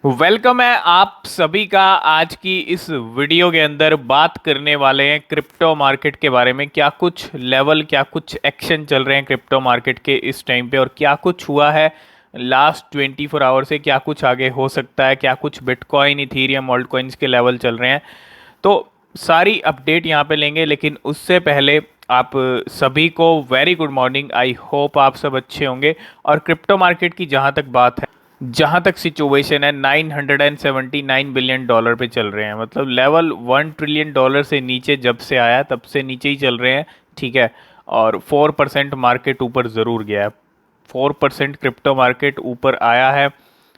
Welcome है आप सभी का। आज की इस वीडियो के अंदर बात करने वाले हैं क्रिप्टो मार्केट के बारे में। क्या कुछ लेवल, क्या कुछ एक्शन चल रहे हैं क्रिप्टो मार्केट के इस टाइम पे, और क्या कुछ हुआ है लास्ट 24 आवर से, क्या कुछ आगे हो सकता है, क्या कुछ बिटकॉइन, इथीरियम, ऑल्ट कॉइन्स के लेवल चल रहे हैं। तो सारी अपडेट यहाँ पे लेंगे, लेकिन उससे पहले आप सभी को very good morning. I hope आप सब अच्छे होंगे। और क्रिप्टो मार्केट की जहाँ तक बात है, जहाँ तक सिचुएशन है, 979 बिलियन डॉलर पे चल रहे हैं। मतलब लेवल 1 ट्रिलियन डॉलर से नीचे जब से आया तब से नीचे ही चल रहे हैं। ठीक है। और 4% मार्केट ऊपर ज़रूर गया है। 4% क्रिप्टो मार्केट ऊपर आया है।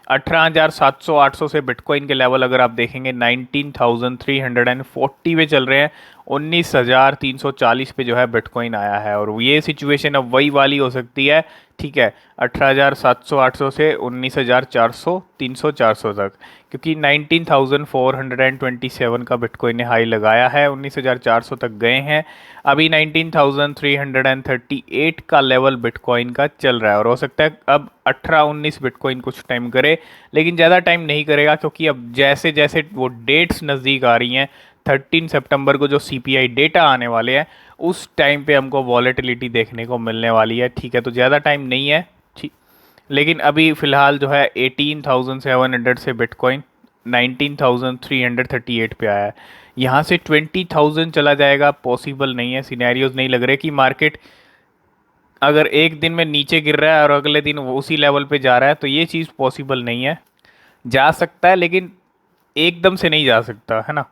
18,700-800 से बिटकॉइन के लेवल अगर आप देखेंगे 19,340 पे चल रहे हैं। 19,340 पे जो है बिटकॉइन आया है, और ये सिचुएशन अब वही वाली हो सकती है। ठीक है। 18,700-800 से 19,400, 300, 400 तक, क्योंकि 19,427 का बिटकॉइन ने हाई लगाया है, 19,400 तक गए हैं। अभी 19,338 का लेवल बिटकॉइन का चल रहा है, और हो सकता है अब 18-19 बिटकॉइन कुछ टाइम करे, लेकिन ज़्यादा टाइम नहीं करेगा, क्योंकि अब जैसे जैसे वो डेट्स नज़दीक आ रही हैं, 13 सितंबर को जो सीपीआई डेटा आने वाले हैं, उस टाइम पे हमको वॉलेटिलिटी देखने को मिलने वाली है। ठीक है। तो ज़्यादा टाइम नहीं है। ठीक। लेकिन अभी फ़िलहाल जो है 18,700 से बिटकॉइन 19,338 पे आया है। यहाँ से 20,000 चला जाएगा पॉसिबल नहीं है। सिनेरियोज नहीं लग रहे कि मार्केट अगर एक दिन में नीचे गिर रहा है और अगले दिन वो उसी लेवल पे जा रहा है, तो ये चीज़ पॉसिबल नहीं है। जा सकता है, लेकिन एकदम से नहीं जा सकता है ना।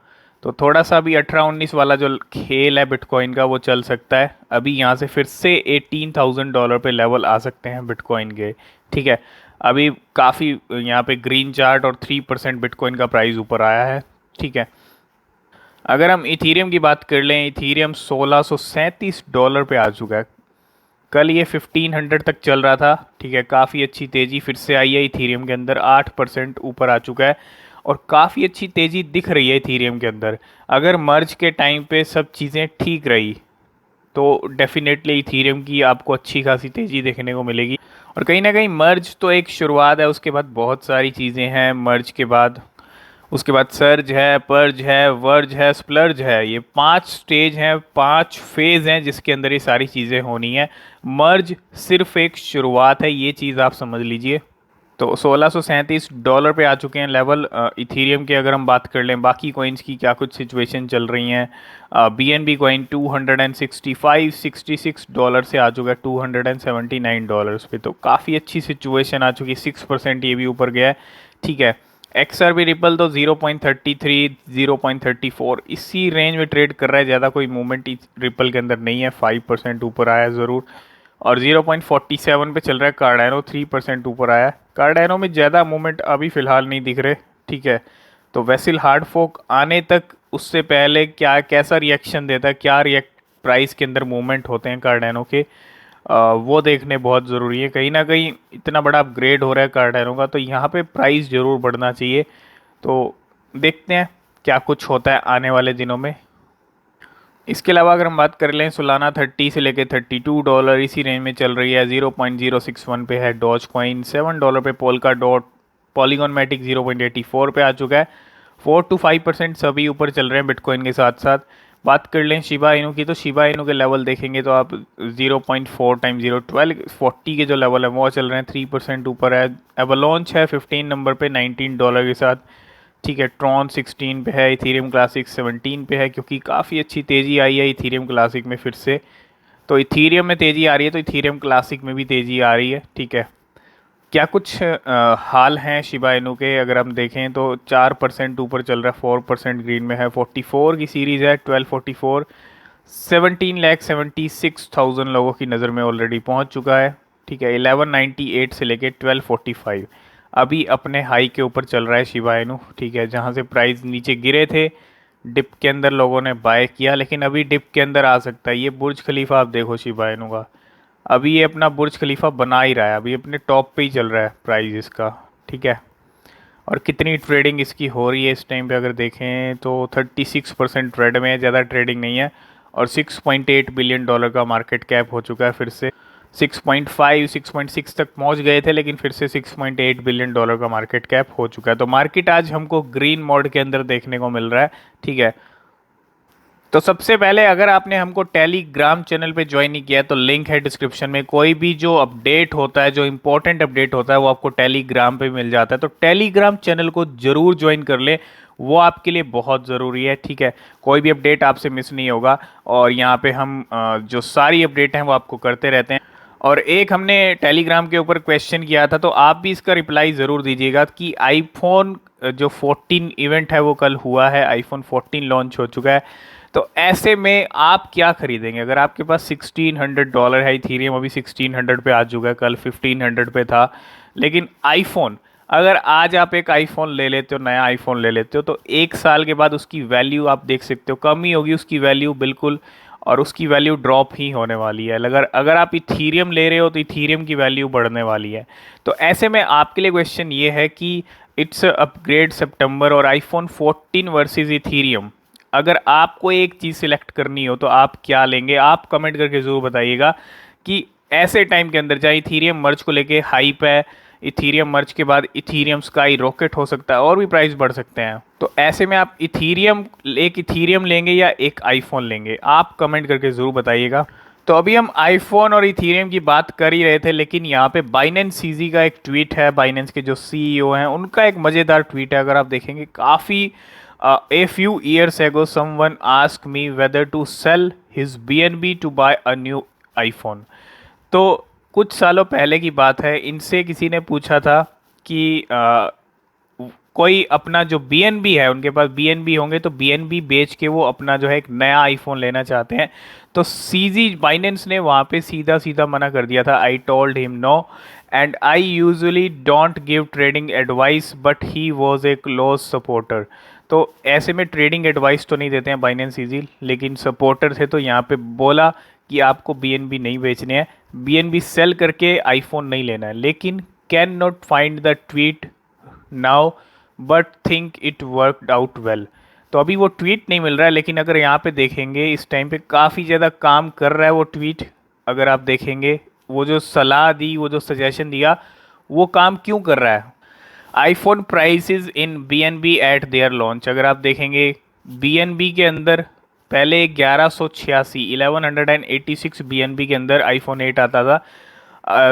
तो थोड़ा सा अभी 18-19 वाला जो खेल है बिटकॉइन का, वो चल सकता है। अभी यहाँ से फिर से $18,000 पे लेवल आ सकते हैं बिटकॉइन के। ठीक है। अभी काफ़ी यहाँ पे ग्रीन चार्ट और 3% बिटकॉइन का प्राइस ऊपर आया है। ठीक है। अगर हम इथीरियम की बात कर लें, इथीरियम $1,637 पे आ चुका है। कल ये 1500 तक चल रहा था। ठीक है। काफ़ी अच्छी तेज़ी फिर से आई है इथीरियम के अंदर, 8% ऊपर आ चुका है, और काफ़ी अच्छी तेज़ी दिख रही है इथीरियम के अंदर। अगर मर्ज के टाइम पे सब चीज़ें ठीक रही, तो डेफिनेटली इथीरियम की आपको अच्छी खासी तेज़ी देखने को मिलेगी। और कहीं ना कहीं मर्ज तो एक शुरुआत है, उसके बाद बहुत सारी चीज़ें हैं मर्ज के बाद। उसके बाद सर्ज है, पर्ज है, वर्ज है, स्प्लर्ज है। ये 5 स्टेज हैं, 5 फेज़ हैं जिसके अंदर ये सारी चीज़ें होनी है। मर्ज सिर्फ एक शुरुआत है, ये चीज़ आप समझ लीजिए। तो $1,637 पे आ चुके हैं लेवल इथीरियम के। अगर हम बात कर लें बाकी कॉइन्स की, क्या कुछ सिचुएशन चल रही हैं, BNB कॉइन $265-66 से आ चुका है $279 पे। तो काफ़ी अच्छी सिचुएशन आ चुकी है। 6% ये भी ऊपर गया है। ठीक है। XRP रिपल तो 0.33, 0.34 इसी रेंज में ट्रेड कर रहा है। ज़्यादा कोई मूवमेंट रिपल के अंदर नहीं है। 5% ऊपर आया है ज़रूर, और 0.47 पे चल रहा है कार्डानो। 3% ऊपर आया है। कार्डानो में ज़्यादा मूवमेंट अभी फ़िलहाल नहीं दिख रहे। ठीक है। तो वैसिल हार्ड फोक आने तक, उससे पहले क्या कैसा रिएक्शन देता है, क्या रिएक्ट प्राइस के अंदर मूवमेंट होते हैं कार्डानो के, वो देखने बहुत ज़रूरी है। कहीं ना कहीं इतना बड़ा अपग्रेड हो रहा है कार्डानो का, तो यहाँ पे प्राइस ज़रूर बढ़ना चाहिए। तो देखते हैं क्या कुछ होता है आने वाले दिनों में। इसके अलावा अगर हम बात कर लें, सोलाना 30 से लेके $32 इसी रेंज में चल रही है। 0.061 पे है डॉज कॉइन, $7 पे पोलका डॉट, पॉलीगॉन मैटिक 0.84 पे आ चुका है। 4 to 5% सभी ऊपर चल रहे हैं बिटकॉइन के साथ साथ। बात कर लें शिबा इनू की, तो शिबा इनू के लेवल देखेंगे तो आप 0.4 टाइम 0.1240 के जो लेवल है वो चल रहे हैं, 3% ऊपर है। एवलॉन्च है 15 नंबर पे $19 के साथ। ठीक है। ट्रॉन 16 पे है, इथीरियम क्लासिक 17 पे है, क्योंकि काफ़ी अच्छी तेज़ी आई है इथीरियम क्लासिक में फिर से। तो इथीरियम में तेज़ी आ रही है, तो इथीरियम क्लासिक में भी तेज़ी आ रही है। ठीक है। क्या कुछ हाल हैं शिबा इनू के, अगर हम देखें तो 4% ऊपर चल रहा है, 4% ग्रीन में है। 44 की सीरीज़ है, 1244, 17,76,000 लोगों की नज़र में ऑलरेडी पहुंच चुका है। ठीक है। 1198 से लेके 1245 अभी अपने हाई के ऊपर चल रहा है शिबा इनू। ठीक है। जहां से प्राइस नीचे गिरे थे, डिप के अंदर लोगों ने बाय किया, लेकिन अभी डिप के अंदर आ सकता है। ये बुर्ज खलीफा आप देखो शिबा इनू का, अभी ये अपना बुर्ज खलीफा बना ही रहा है, अभी अपने टॉप पे ही चल रहा है प्राइस इसका। ठीक है। और कितनी ट्रेडिंग इसकी हो रही है इस टाइम पे अगर देखें तो 36% ट्रेड में है, ज़्यादा ट्रेडिंग नहीं है। और $6.8 बिलियन का मार्केट कैप हो चुका है फिर से। 6.5 6.6 तक पहुंच गए थे, लेकिन फिर से $6.8 बिलियन का मार्केट कैप हो चुका है। तो मार्केट आज हमको ग्रीन मोड के अंदर देखने को मिल रहा है, ठीक है। तो सबसे पहले अगर आपने हमको टेलीग्राम चैनल पे ज्वाइन नहीं किया है तो लिंक है डिस्क्रिप्शन में। कोई भी जो अपडेट होता है, जो इंपॉर्टेंट अपडेट होता है, वो आपको टेलीग्राम पे मिल जाता है। तो टेलीग्राम चैनल को जरूर ज्वाइन कर ले, वो आपके लिए बहुत ज़रूरी है, ठीक है। कोई भी अपडेट आपसे मिस नहीं होगा, और यहाँ पे हम जो सारी अपडेट हैं वो आपको करते रहते हैं। और एक हमने टेलीग्राम के ऊपर क्वेश्चन किया था, तो आप भी इसका रिप्लाई ज़रूर दीजिएगा कि आईफोन जो 14 इवेंट है वो कल हुआ है, आईफोन 14 लॉन्च हो चुका है। तो ऐसे में आप क्या खरीदेंगे? अगर आपके पास $1600 है, इथीरियम अभी 1600 पे आ चुका है, कल 1500 पे था, लेकिन आईफोन, अगर आज आप एक आईफोन ले लेते हो, नया आईफोन ले लेते हो, तो एक साल के बाद उसकी वैल्यू आप देख सकते हो कम ही होगी उसकी वैल्यू, बिल्कुल। और उसकी वैल्यू ड्रॉप ही होने वाली है। अगर अगर आप इथीरियम ले रहे हो तो इथीरियम की वैल्यू बढ़ने वाली है। तो ऐसे में आपके लिए क्वेश्चन ये है कि इट्स अपग्रेड सितंबर और आईफोन 14 वर्सेस इथीरियम, अगर आपको एक चीज़ सिलेक्ट करनी हो तो आप क्या लेंगे? आप कमेंट करके ज़रूर बताइएगा कि ऐसे टाइम के अंदर, चाहे इथीरियम मर्ज को लेके हाइप है, इथीरियम मर्ज के बाद इथीरियम स्काई रॉकेट हो सकता है, और भी प्राइस बढ़ सकते हैं। तो ऐसे में आप एक इथीरियम लेंगे या एक आईफोन लेंगे? आप कमेंट करके ज़रूर बताइएगा। तो अभी हम आईफोन और इथीरियम की बात कर ही रहे थे, लेकिन यहाँ पे बाइनेंस सीजी का एक ट्वीट है। बाइनेंस के जो सीईओ हैं उनका एक मज़ेदार ट्वीट है, अगर आप देखेंगे काफ़ी। A few years ago, someone asked me whether to sell his BNB to buy a new iPhone. तो कुछ सालों पहले की बात है, इनसे किसी ने पूछा था कि कोई अपना जो BNB है, उनके पास BNB होंगे तो BNB बेच के वो अपना जो है एक नया आईफोन लेना चाहते हैं। तो सीजी बाइनेंस ने वहाँ पे सीधा सीधा मना कर दिया था। I told him no and I usually don't give trading advice but he was a close supporter. तो ऐसे में ट्रेडिंग एडवाइस तो नहीं देते हैं बाइनेंस सीजी, लेकिन सपोर्टर थे, तो यहाँ पे बोला कि आपको BNB नहीं बेचने हैं, BNB सेल करके आईफोन नहीं लेना है। लेकिन can not find the tweet now but think it worked out well. तो अभी वो ट्वीट नहीं मिल रहा है, लेकिन अगर यहाँ पे देखेंगे इस टाइम पे काफ़ी ज़्यादा काम कर रहा है वो ट्वीट। अगर आप देखेंगे वो जो सलाह दी, वो जो सजेशन दिया, वो काम क्यों कर रहा है? IPhone prices in BNB eight there launch, अगर आप देखेंगे BNB के अंदर पहले 1186 BNB के अंदर आईफोन 8 आता था।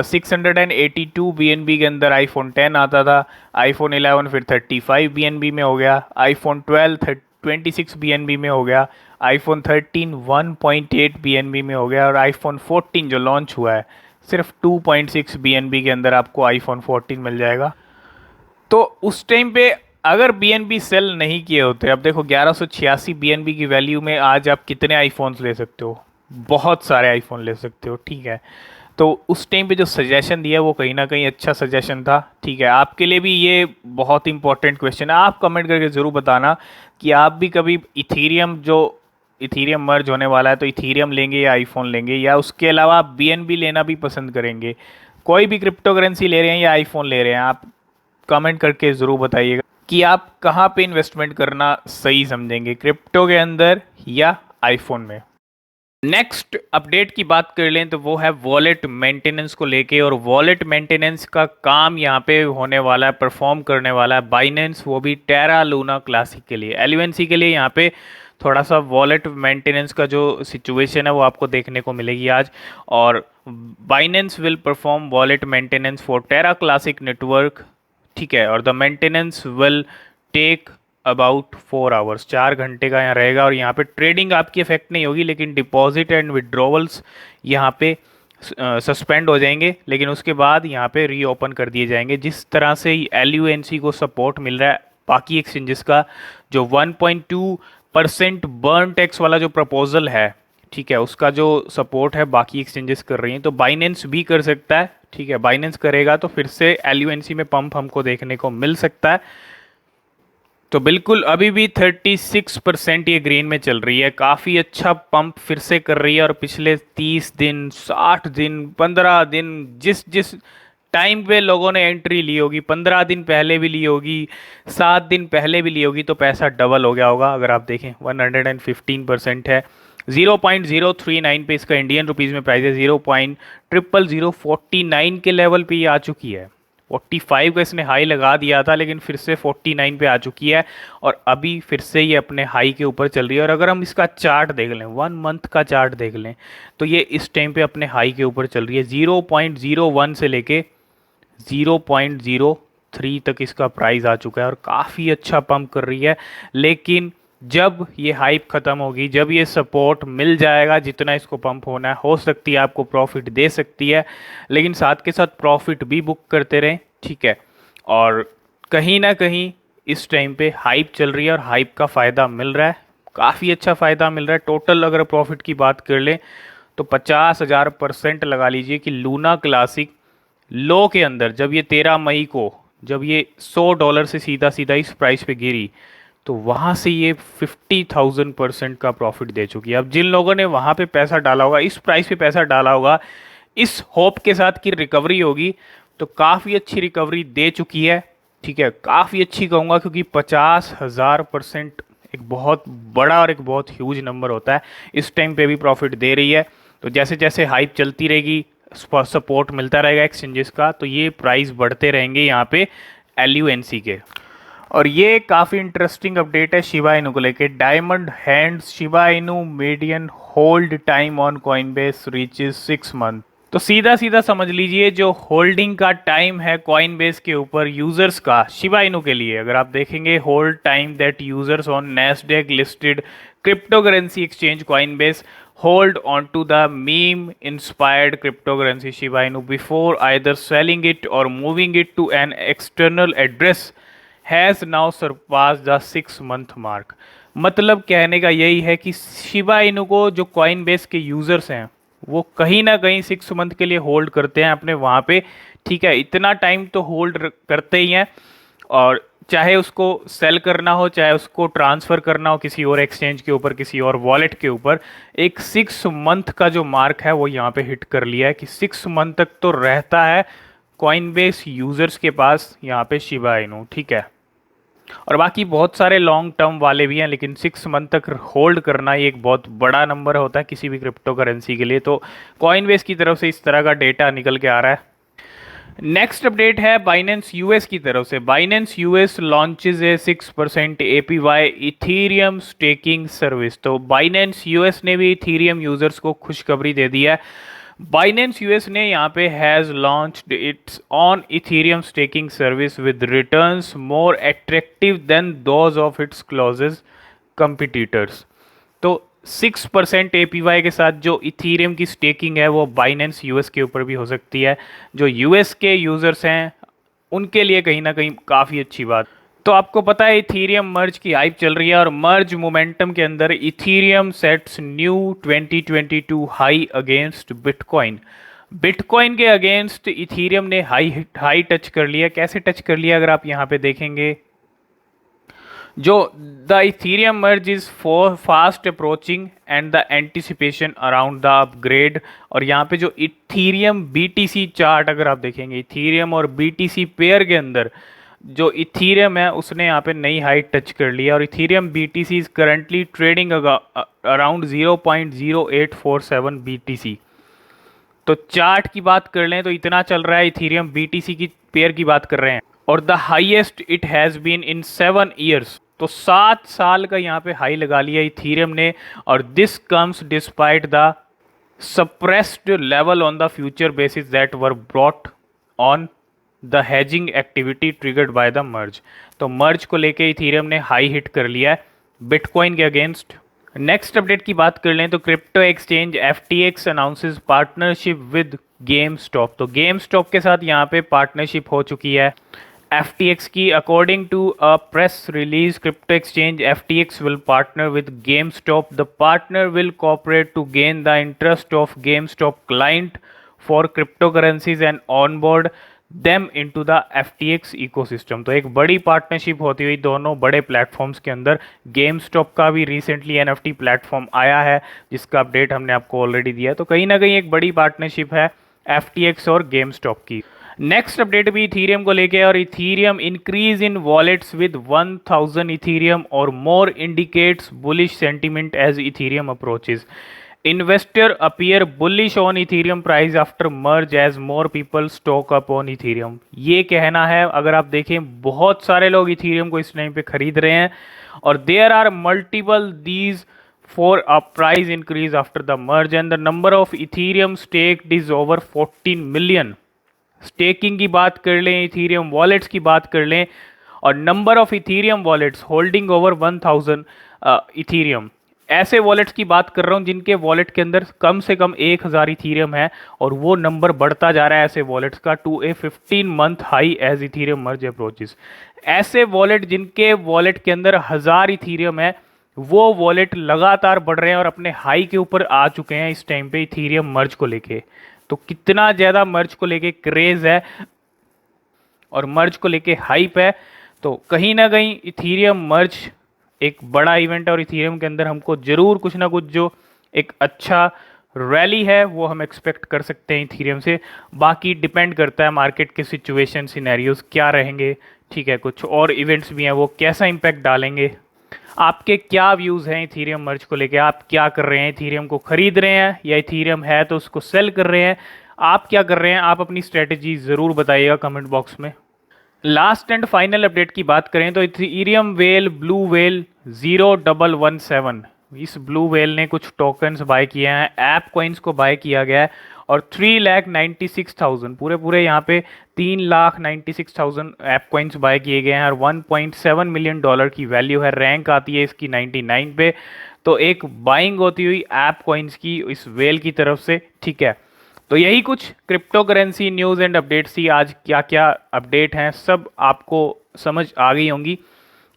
682 BNB के अंदर आईफोन 10 आता था। आईफोन 11 फिर 35 BNB में हो गया। आईफोन 12 26 BNB में हो गया। आईफोन 13 1.8 BNB में हो गया। और आईफोन 14 जो लॉन्च हुआ है, सिर्फ 2.6 BNB के अंदर आपको आईफोन 14 मिल जाएगा। तो उस टाइम पे अगर BNB सेल नहीं किए होते, अब देखो 1186 BNB की वैल्यू में आज आप कितने आईफोन्स ले सकते हो? बहुत सारे आईफोन ले सकते हो, ठीक है। तो उस टाइम पे जो सजेशन दिया वो कहीं ना कहीं अच्छा सजेशन था, ठीक है। आपके लिए भी ये बहुत इंपॉर्टेंट क्वेश्चन है, आप कमेंट करके ज़रूर बताना कि आप भी कभी इथीरियम मर्ज होने वाला है तो इथीरियम लेंगे या आईफोन लेंगे, या उसके अलावा आप BNB लेना भी पसंद करेंगे। कोई भी क्रिप्टो करेंसी ले रहे हैं या आईफोन ले रहे हैं, आप कमेंट करके ज़रूर बताइएगा कि आप कहाँ पे इन्वेस्टमेंट करना सही समझेंगे, क्रिप्टो के अंदर या आईफोन में। नेक्स्ट अपडेट की बात कर लें तो वो है वॉलेट मेंटेनेंस को लेके। और वॉलेट मेंटेनेंस का काम यहाँ पे होने वाला है, परफॉर्म करने वाला है बाइनेंस, वो भी टेरा लूना क्लासिक के लिए, LUNC के लिए। यहाँ पे थोड़ा सा वॉलेट मेंटेनेंस का जो सिचुएशन है वो आपको देखने को मिलेगी आज। और Binance will perform wallet maintenance for Terra Classic network, ठीक है। और the maintenance will take about 4 hours, 4 घंटे का यहाँ रहेगा। और यहाँ पे ट्रेडिंग आपकी इफेक्ट नहीं होगी, लेकिन डिपॉजिट एंड विड्रॉवल्स यहाँ पे सस्पेंड हो जाएंगे, लेकिन उसके बाद यहाँ पे रीओपन कर दिए जाएंगे। जिस तरह से LUNC को सपोर्ट मिल रहा है बाकी एक्सचेंजेस का, जो 1.2% बर्न टैक्स वाला जो प्रपोजल है, ठीक है, उसका जो सपोर्ट है बाकी एक्सचेंजेस कर रही हैं, तो बाइनेंस भी कर सकता है, ठीक है। बाइनेंस करेगा तो फिर से LUNC में पंप हमको देखने को मिल सकता है। तो बिल्कुल अभी भी 36% ये ग्रीन में चल रही है, काफ़ी अच्छा पंप फिर से कर रही है। और पिछले 30 दिन, 60 दिन, 15 दिन, जिस जिस टाइम पे लोगों ने एंट्री ली होगी, 15 दिन पहले भी ली होगी, 7 दिन पहले भी ली होगी, तो पैसा डबल हो गया होगा। अगर आप देखें 115% है। 0.039 पे इसका इंडियन रुपीज़ में प्राइस है, 0.00049 के लेवल पे ये आ चुकी है। 45 का इसने हाई लगा दिया था, लेकिन फिर से 49 पे आ चुकी है और अभी फिर से ये अपने हाई के ऊपर चल रही है। और अगर हम इसका चार्ट देख लें, 1 मंथ का चार्ट देख लें, तो ये इस टाइम पे अपने हाई के ऊपर चल रही है। 0.01 से लेके 0.03 तक इसका प्राइस आ चुका है और काफ़ी अच्छा पंप कर रही है। लेकिन जब ये हाइप ख़त्म होगी, जब ये सपोर्ट मिल जाएगा जितना इसको पंप होना है, हो सकती है आपको प्रॉफिट दे सकती है, लेकिन साथ के साथ प्रॉफिट भी बुक करते रहें, ठीक है। और कहीं ना कहीं इस टाइम पे हाइप चल रही है और हाइप का फ़ायदा मिल रहा है, काफ़ी अच्छा फ़ायदा मिल रहा है। टोटल अगर प्रॉफिट की बात कर लें तो 50,000% लगा लीजिए कि लूना क्लासिक लो के अंदर, जब ये 13 मई को, जब ये $100 से सीधा सीधा इस प्राइस पे गिरी, तो वहाँ से ये 50,000% का प्रॉफिट दे चुकी है। अब जिन लोगों ने वहाँ पे पैसा डाला होगा, इस प्राइस पे पैसा डाला होगा, इस होप के साथ कि रिकवरी होगी, तो काफ़ी अच्छी रिकवरी दे चुकी है, ठीक है। काफ़ी अच्छी कहूँगा, क्योंकि 50,000% एक बहुत बड़ा और एक बहुत ह्यूज नंबर होता है। इस टाइम पे भी प्रॉफिट दे रही है, तो जैसे जैसे हाइप चलती रहेगी, सपोर्ट मिलता रहेगा एक्सचेंजेस का, तो ये प्राइस बढ़ते रहेंगे यहाँ पे LUNC के। और ये काफ़ी इंटरेस्टिंग अपडेट है शिबा इनू को लेके। Diamond hands Shiba Inu median hold time on Coinbase reaches 6 month. तो सीधा सीधा समझ लीजिए, जो होल्डिंग का टाइम है कॉइनबेस के ऊपर यूजर्स का शिबा इनू के लिए, अगर आप देखेंगे hold time that users on Nasdaq listed cryptocurrency exchange Coinbase hold on to the meme inspired cryptocurrency Shiba Inu before either selling it or moving it to an external address has now surpassed the 6 month mark। मतलब कहने का यही है कि Shiba Inu को जो coin base के users हैं, वो कहीं ना कहीं 6 मंथ के लिए होल्ड करते हैं अपने वहाँ पे, ठीक है। इतना टाइम तो होल्ड करते ही हैं, और चाहे उसको सेल करना हो, चाहे उसको ट्रांसफ़र करना हो किसी और एक्सचेंज के ऊपर, किसी और वॉलेट के ऊपर, एक 6 मंथ का जो मार्क है वो यहाँ पे हिट कर लिया है कि 6 मंथ तक तो रहता है कॉइनबेस यूज़र्स के पास यहाँ पे शिबा इनू, ठीक है। और बाकी बहुत सारे लॉन्ग टर्म वाले भी हैं, लेकिन 6 मंथ तक होल्ड करना ये एक बहुत बड़ा नंबर होता है किसी भी क्रिप्टो करेंसी के लिए। तो कॉइनबेस की तरफ से इस तरह का डेटा निकल के आ रहा है। नेक्स्ट अपडेट है बाइनेंस यूएस की तरफ से। बाइनेंस यूएस लॉन्चेज ए 6% APY इथीरियम स्टेकिंग सर्विस। तो बाइनेंस यूएस ने भी इथीरियम यूजर्स को खुशखबरी दे दी है। बाइनेंस यूएस ने यहाँ पे has launched its own Ethereum staking service with returns more attractive than those of its closest competitors. तो 6% APY के साथ जो इथीरियम की स्टेकिंग है वो बाइनेंस यूएस के ऊपर भी हो सकती है। जो यूएस के यूज़र्स हैं उनके लिए कहीं ना कहीं काफ़ी अच्छी बात। तो आपको पता है इथीरियम मर्ज की हाइप चल रही है, और मर्ज मोमेंटम के अंदर Ethereum sets new 2022 high against bitcoin. Bitcoin के अगेंस्ट इथीरियम ने हाई टच कर लिया। कैसे टच कर लिया, अगर आप यहाँ पे देखेंगे, जो the Ethereum merge is for fast approaching and the anticipation around the upgrade. और यहाँ पे जो इथीरियम BTC चार्ट अगर आप देखेंगे, इथीरियम और BTC पेयर के अंदर जो इथीरियम है उसने यहाँ पे नई हाइट टच कर लिया, और Ethereum BTC is currently trading around 0.0847 BTC। तो चार्ट की बात कर लें तो इतना चल रहा है, इथीरियम BTC की पेयर की बात कर रहे हैं, और the highest it has been in 7 years. तो 7 साल का यहाँ पे हाई लगा लिया इथीरियम ने, और this comes despite the suppressed level on the future basis that were brought on the hedging activity triggered by the merge. तो मर्ज को लेके इथीरियम ने हाई हिट कर लिया है बिटकॉइन के अगेंस्ट। नेक्स्ट अपडेट की बात कर लें तो crypto exchange FTX announces partnership with game stop. तो गेम स्टॉप के साथ यहाँ पे पार्टनरशिप हो चुकी है FTX की। According to a press release, crypto exchange FTX will partner with GameStop. The partner will cooperate to gain the interest of GameStop client for crypto currencies and on board them into the FTX ecosystem. तो एक बड़ी partnership होती हुई दोनों बड़े platforms के अंदर। Game stop का भी रिसेंटली NFT प्लेटफॉर्म आया है जिसका अपडेट हमने आपको ऑलरेडी दिया है। तो कहीं ना कहीं एक बड़ी पार्टनरशिप है FTX और गेम स्टॉप की। नेक्स्ट अपडेट भी इथीरियम को लेके, और Ethereum increase in wallets with 1000 Ethereum और more indicates bullish sentiment as Ethereum approaches. Investor appear bullish on Ethereum price after merge as more people stock up on Ethereum. ये कहना है, अगर आप देखें बहुत सारे लोग इथीरियम को इस टाइम पे खरीद रहे हैं, और there are multiple these for a price increase after the merge and the number of ethereum staked is over 14 million। Staking की बात कर लें, इथीरियम वॉलेट्स की बात कर लें, और number of Ethereum wallets holding over 1000 Ethereum, ऐसे वॉलेट्स की बात कर रहा हूं जिनके वॉलेट के अंदर कम से कम 1000 इथीरियम है, और वो नंबर बढ़ता जा रहा है ऐसे वॉलेट्स का to a 15 month high as Ethereum merge approaches. ऐसे वॉलेट जिनके वॉलेट के अंदर 1000 इथीरियम है, वो वॉलेट लगातार बढ़ रहे हैं और अपने हाई के ऊपर आ चुके हैं इस टाइम पे इथीरियम मर्ज को लेके। तो कितना ज़्यादा मर्ज को लेके क्रेज़ है और मर्ज को लेके हाइप है, तो कहीं ना कहीं इथीरियम मर्ज एक बड़ा इवेंट है, और इथीरियम के अंदर हमको ज़रूर कुछ ना कुछ जो एक अच्छा रैली है वो हम एक्सपेक्ट कर सकते हैं इथीरियम से। बाकी डिपेंड करता है मार्केट के सिचुएशन सिनेरियोज क्या रहेंगे, ठीक है, कुछ और इवेंट्स भी हैं वो कैसा इम्पैक्ट डालेंगे। आपके क्या व्यूज़ हैं इथीरियम मर्ज को लेके, आप क्या कर रहे हैं, इथीरियम को खरीद रहे हैं या इथीरियम है तो उसको सेल कर रहे हैं, आप क्या कर रहे हैं, आप अपनी स्ट्रेटजी ज़रूर बताइएगा कमेंट बॉक्स में। लास्ट एंड फाइनल अपडेट की बात करें तो इथीरियम वेल ब्लू वेल 0117, इस ब्लू वेल ने कुछ टोकन्स बाय किए हैं, ऐप कॉइन्स को बाय किया गया है, और 3,96,000 पूरे यहाँ पे 3,96,000 ऐप कॉइन्स बाय किए गए हैं, और 1.7 मिलियन डॉलर की वैल्यू है, रैंक आती है इसकी 99 पे। तो एक बाइंग होती हुई ऐप कॉइन्स की इस वेल की तरफ से, ठीक है। तो यही कुछ crypto currency news and updates थी आज, क्या क्या अपडेट हैं सब आपको समझ आ गई होंगी।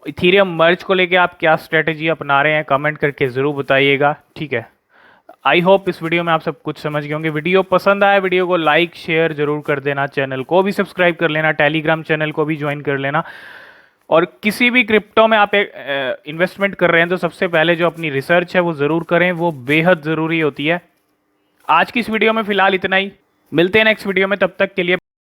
इथीरियम मर्ज को लेके आप क्या स्ट्रेटजी अपना रहे हैं कमेंट करके ज़रूर बताइएगा, ठीक है। आई होप इस वीडियो में आप सब कुछ समझ गए होंगे। वीडियो पसंद आया, वीडियो को लाइक शेयर जरूर कर देना, चैनल को भी सब्सक्राइब कर लेना, टेलीग्राम चैनल को भी ज्वाइन कर लेना। और किसी भी क्रिप्टो में आप इन्वेस्टमेंट कर रहे हैं तो सबसे पहले जो अपनी रिसर्च है वो ज़रूर करें, वो बेहद ज़रूरी होती है। आज की इस वीडियो में फ़िलहाल इतना ही, मिलते हैं नेक्स्ट वीडियो में, तब तक के लिए